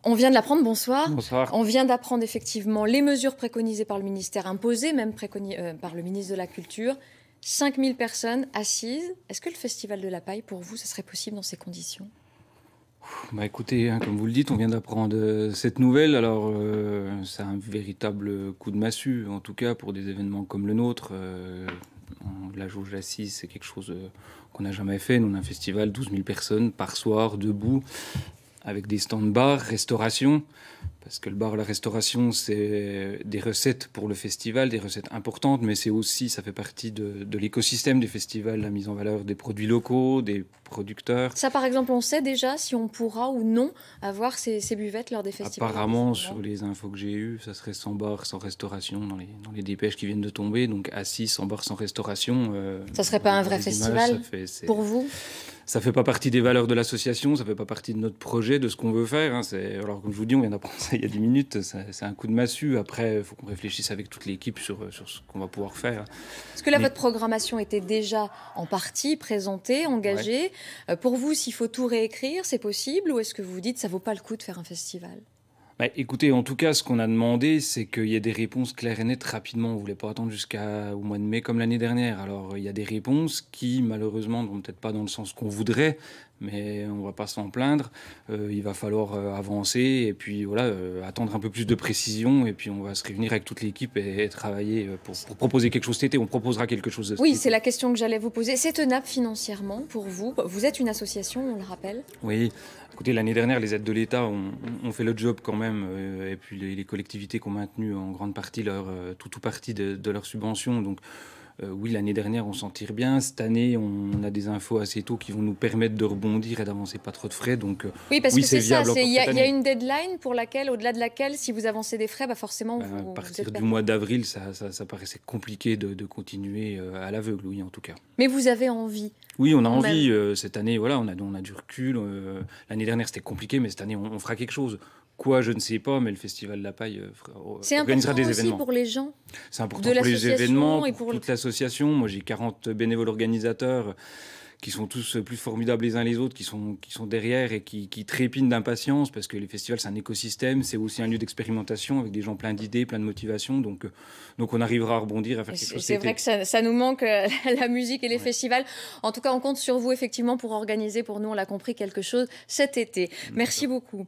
On vient de l'apprendre, bonsoir. Bonsoir. On vient d'apprendre effectivement les mesures préconisées par le ministère, imposées même par le ministre de la Culture. 5000 personnes assises. Est-ce que le Festival de la Paille, pour vous, ce serait possible dans ces conditions? Bah écoutez, hein, comme vous le dites, on vient d'apprendre cette nouvelle. Alors, c'est un véritable coup de massue, en tout cas pour des événements comme le nôtre. La jauge assise, c'est quelque chose qu'on n'a jamais fait. Nous, on a un festival, 12 000 personnes par soir, debout, avec des stands bar, restauration. Parce que le bar, la restauration, c'est des recettes pour le festival, des recettes importantes, mais c'est aussi, ça fait partie de l'écosystème du festival, la mise en valeur des produits locaux, des producteurs. Ça, par exemple, on sait déjà si on pourra ou non avoir ces buvettes lors des festivals? Apparemment, sur les infos que j'ai eues, ça serait sans bar, sans restauration, dans les dépêches qui viennent de tomber. Donc assis, sans bar, sans restauration. Ça serait pas un vrai festival pour vous? Ça fait pas partie des valeurs de l'association, ça fait pas partie de notre projet, de ce qu'on veut faire. Hein. Alors, comme je vous dis, on vient d'apprendre ça il y a 10 minutes. C'est un coup de massue. Après, il faut qu'on réfléchisse avec toute l'équipe sur ce qu'on va pouvoir faire. Est-ce que là, votre programmation était déjà en partie présentée, engagée? Ouais. Pour vous, s'il faut tout réécrire, c'est possible? Ou est-ce que vous vous dites que ça vaut pas le coup de faire un festival? Bah, écoutez, en tout cas, ce qu'on a demandé, c'est qu'il y ait des réponses claires et nettes rapidement. On ne voulait pas attendre jusqu'au mois de mai comme l'année dernière. Alors, il y a des réponses qui, malheureusement, ne vont peut-être pas dans le sens qu'on voudrait, mais on ne va pas s'en plaindre. Il va falloir avancer et puis voilà, attendre un peu plus de précision. Et puis, on va se réunir avec toute l'équipe et travailler pour proposer quelque chose cet été. On proposera quelque chose de cet été. Oui, c'est la question que j'allais vous poser. C'est tenable financièrement pour vous? Vous êtes une association, on le rappelle? Oui. Écoutez, l'année dernière, les aides de l'État ont fait le job quand même, et puis les collectivités qui ont maintenu en grande partie tout partie de leurs subventions. Donc oui, l'année dernière, on s'en tire bien. Cette année, on a des infos assez tôt qui vont nous permettre de rebondir et d'avancer pas trop de frais. Donc oui, parce que c'est ça, il y a une deadline au-delà de laquelle, si vous avancez des frais, bah forcément, à partir du mois d'avril, ça paraissait compliqué de continuer à l'aveugle, oui, en tout cas. Mais vous avez envie? Oui, on a envie. Cette année, voilà, on a du recul. L'année dernière, c'était compliqué, mais cette année, on fera quelque chose. Quoi, je ne sais pas, mais le Festival de la Paille organisera des événements. C'est important aussi pour les gens? C'est important pour les événements, pour toute l'association. Moi, j'ai 40 bénévoles organisateurs qui sont tous plus formidables les uns les autres, qui sont derrière et qui trépignent d'impatience, parce que les festivals, c'est un écosystème, c'est aussi un lieu d'expérimentation avec des gens pleins d'idées, plein de motivation. Donc on arrivera à rebondir, à faire quelque chose. C'est vrai que ça nous manque, la musique et les festivals. En tout cas, on compte sur vous, effectivement, pour organiser, pour nous, on l'a compris, quelque chose cet été. Merci beaucoup.